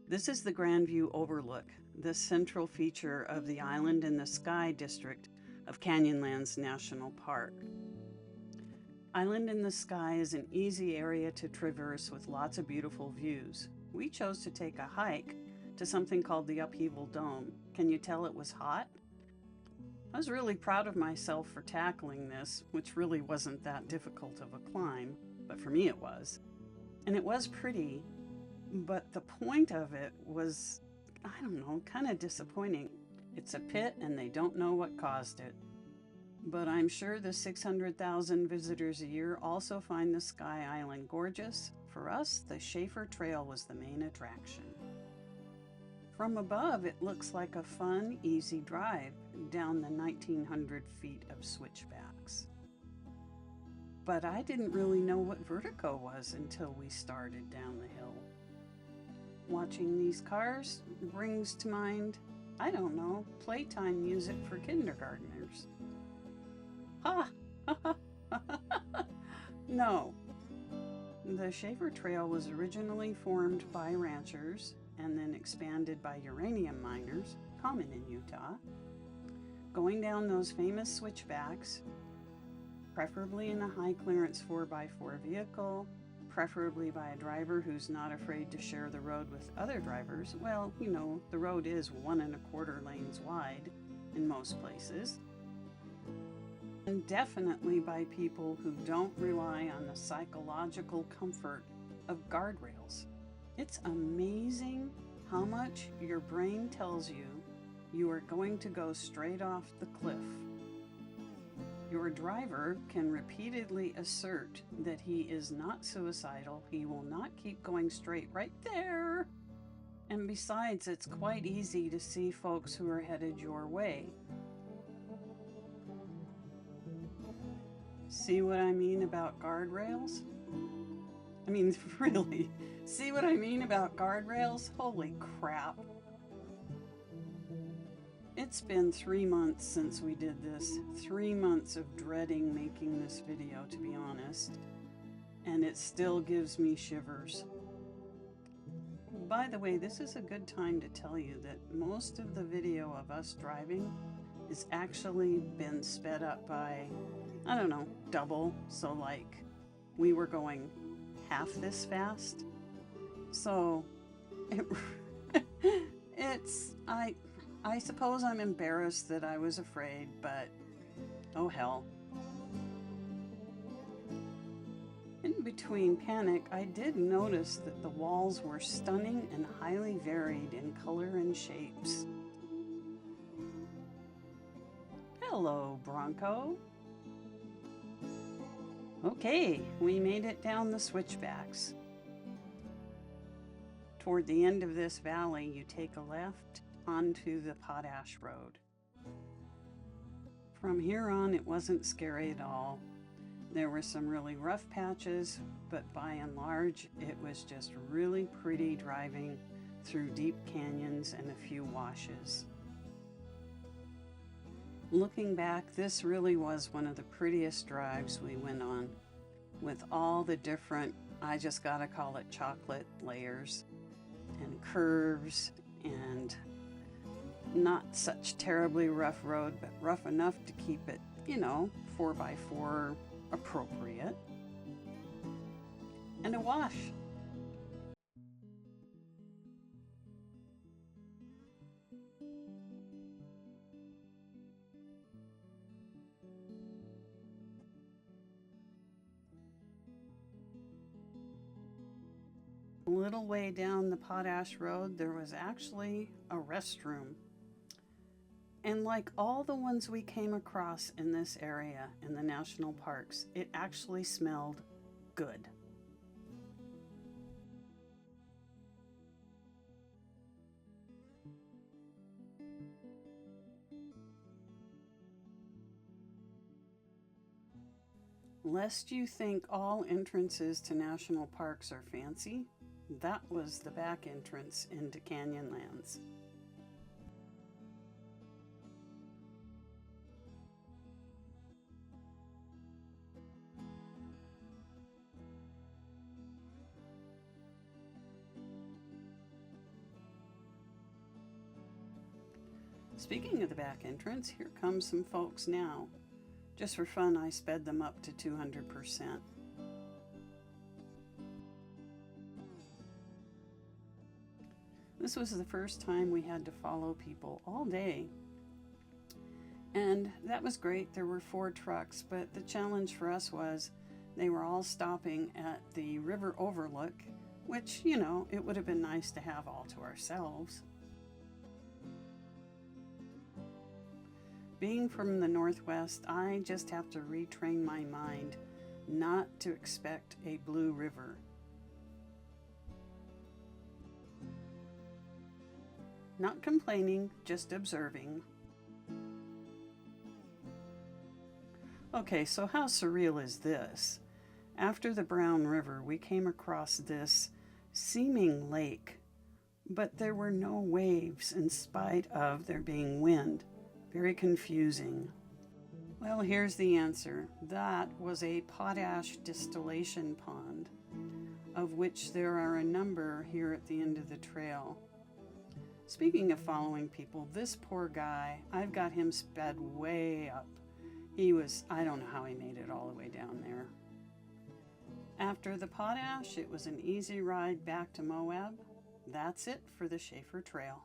This is the Grand View Overlook, the central feature of the Island in the Sky district of Canyonlands National Park. Island in the Sky is an easy area to traverse with lots of beautiful views. We chose to take a hike to something called the Upheaval Dome. Can you tell it was hot? I was really proud of myself for tackling this, which really wasn't that difficult of a climb, but for me it was. And it was pretty, but the point of it was, I don't know, kind of disappointing. It's a pit and they don't know what caused it. But I'm sure the 600,000 visitors a year also find the Sky Island gorgeous. For us, the Shafer Trail was the main attraction. From above, it looks like a fun, easy drive down the 1,900 feet of switchbacks. But I didn't really know what vertigo was until we started down the hill. Watching these cars brings to mind, I don't know, playtime music for kindergartners. Ha! No. The Shafer Trail was originally formed by ranchers and then expanded by uranium miners, common in Utah. Going down those famous switchbacks, preferably in a high clearance 4x4 vehicle, preferably by a driver who's not afraid to share the road with other drivers. Well, you know, the road is 1.25 lanes wide in most places. And definitely by people who don't rely on the psychological comfort of guardrails. It's amazing how much your brain tells you you are going to go straight off the cliff. Your driver can repeatedly assert that he is not suicidal, he will not keep going straight right there. And besides, it's quite easy to see folks who are headed your way. See what I mean about guardrails? I mean, really, see what I mean about guardrails? Holy crap. It's been 3 months since we did this. 3 months of dreading making this video, to be honest. And it still gives me shivers. By the way, this is a good time to tell you that most of the video of us driving has actually been sped up by, I don't know, double. So like we were going half this fast. So I suppose I'm embarrassed that I was afraid, but oh hell. In between panic, I did notice that the walls were stunning and highly varied in color and shapes. Hello, Bronco. Okay, we made it down the switchbacks. Toward the end of this valley, you take a left onto the Potash Road. From here on, it wasn't scary at all. There were some really rough patches, but by and large, it was just really pretty driving through deep canyons and a few washes. Looking back, this really was one of the prettiest drives we went on, with all the different, I just gotta call it chocolate layers, and curves, and not such terribly rough road, but rough enough to keep it, 4x4 appropriate. And a wash. A little way down the Potash Road, there was actually a restroom. And like all the ones we came across in this area in the national parks, it actually smelled good. Lest you think all entrances to national parks are fancy, that was the back entrance into Canyonlands. Speaking of the back entrance, here come some folks now. Just for fun, I sped them up to 200%. This was the first time we had to follow people all day. And that was great. There were 4 trucks, but the challenge for us was they were all stopping at the river overlook, which, you know, it would have been nice to have all to ourselves. Being from the Northwest, I just have to retrain my mind not to expect a blue river. Not complaining, just observing. Okay, so how surreal is this? After the Brown River, we came across this seeming lake, but there were no waves in spite of there being wind. Very confusing. Well, here's the answer. That was a potash distillation pond, of which there are a number here at the end of the trail. Speaking of following people, this poor guy, I've got him sped way up. I don't know how he made it all the way down there. After the potash, it was an easy ride back to Moab. That's it for the Shafer Trail.